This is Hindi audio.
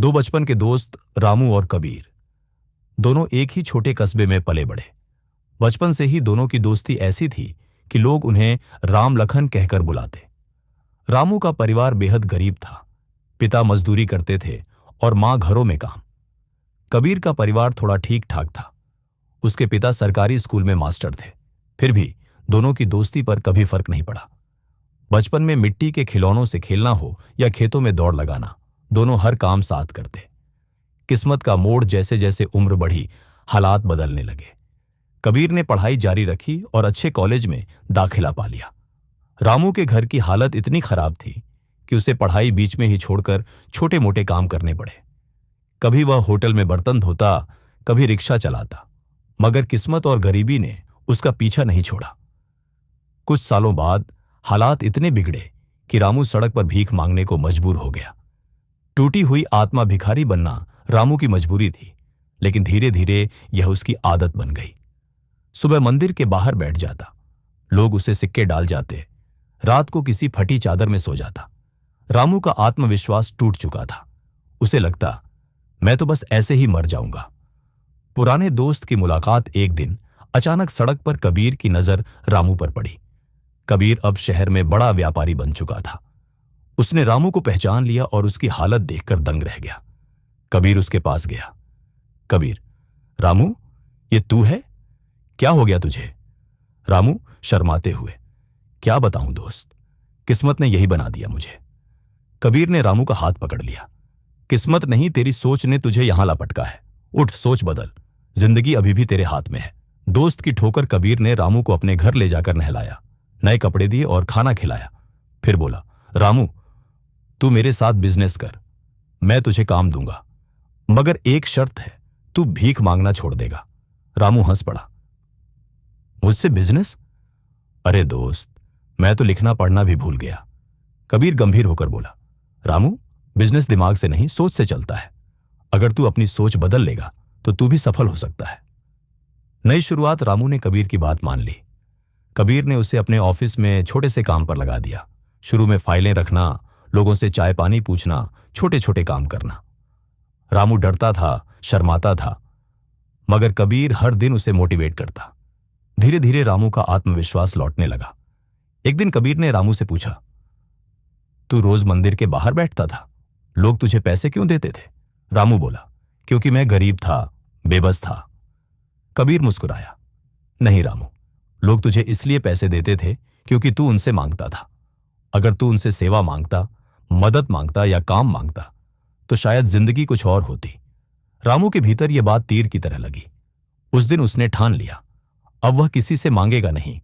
दो बचपन के दोस्त रामू और कबीर दोनों एक ही छोटे कस्बे में पले बढ़े। बचपन से ही दोनों की दोस्ती ऐसी थी कि लोग उन्हें राम लखन कहकर बुलाते। रामू का परिवार बेहद गरीब था। पिता मजदूरी करते थे और मां घरों में काम। कबीर का परिवार थोड़ा ठीक ठाक था। उसके पिता सरकारी स्कूल में मास्टर थे। फिर भी दोनों की दोस्ती पर कभी फर्क नहीं पड़ा। बचपन में मिट्टी के खिलौनों से खेलना हो या खेतों में दौड़ लगाना, दोनों हर काम साथ करते। किस्मत का मोड़ जैसे जैसे उम्र बढ़ी, हालात बदलने लगे। कबीर ने पढ़ाई जारी रखी और अच्छे कॉलेज में दाखिला पा लिया। रामू के घर की हालत इतनी खराब थी कि उसे पढ़ाई बीच में ही छोड़कर छोटे मोटे काम करने पड़े। कभी वह होटल में बर्तन धोता, कभी रिक्शा चलाता, मगर किस्मत और गरीबी ने उसका पीछा नहीं छोड़ा। कुछ सालों बाद हालात इतने बिगड़े कि रामू सड़क पर भीख मांगने को मजबूर हो गया। टूटी हुई आत्मा भिखारी बनना रामू की मजबूरी थी, लेकिन धीरे धीरे यह उसकी आदत बन गई। सुबह मंदिर के बाहर बैठ जाता, लोग उसे सिक्के डाल जाते, रात को किसी फटी चादर में सो जाता। रामू का आत्मविश्वास टूट चुका था। उसे लगता, मैं तो बस ऐसे ही मर जाऊंगा। पुराने दोस्त की मुलाकात एक दिन अचानक सड़क पर कबीर की नजर रामू पर पड़ी। कबीर अब शहर में बड़ा व्यापारी बन चुका था। उसने रामू को पहचान लिया और उसकी हालत देखकर दंग रह गया। कबीर उसके पास गया। कबीर, रामू, ये तू है? क्या हो गया तुझे? रामू शर्माते हुए, क्या बताऊं दोस्त, किस्मत ने यही बना दिया मुझे। कबीर ने रामू का हाथ पकड़ लिया। किस्मत नहीं, तेरी सोच ने तुझे यहां लपटका है। उठ, सोच बदल, जिंदगी अभी भी तेरे हाथ में है। दोस्त की ठोकर कबीर ने रामू को अपने घर ले जाकर नहलाया, नए कपड़े दिए और खाना खिलाया। फिर बोला, रामू, तू मेरे साथ बिजनेस कर, मैं तुझे काम दूंगा, मगर एक शर्त है, तू भीख मांगना छोड़ देगा। रामू हंस पड़ा। मुझसे बिजनेस? अरे दोस्त, मैं तो लिखना पढ़ना भी भूल गया। कबीर गंभीर होकर बोला, रामू, बिजनेस दिमाग से नहीं, सोच से चलता है। अगर तू अपनी सोच बदल लेगा तो तू भी सफल हो सकता है। नई शुरुआत। रामू ने कबीर की बात मान ली। कबीर ने उसे अपने ऑफिस में छोटे से काम पर लगा दिया। शुरू में फाइलें रखना, लोगों से चाय पानी पूछना, छोटे छोटे काम करना। रामू डरता था, शर्माता था, मगर कबीर हर दिन उसे मोटिवेट करता। धीरे धीरे रामू का आत्मविश्वास लौटने लगा। एक दिन कबीर ने रामू से पूछा, तू रोज मंदिर के बाहर बैठता था, लोग तुझे पैसे क्यों देते थे? रामू बोला, क्योंकि मैं गरीब था, बेबस था। कबीर मुस्कुराया, नहीं रामू, लोग तुझे इसलिए पैसे देते थे क्योंकि तू उनसे मांगता था। अगर तू उनसे सेवा मांगता, मदद मांगता या काम मांगता तो शायद जिंदगी कुछ और होती। रामू के भीतर यह बात तीर की तरह लगी। उस दिन उसने ठान लिया, अब वह किसी से मांगेगा नहीं,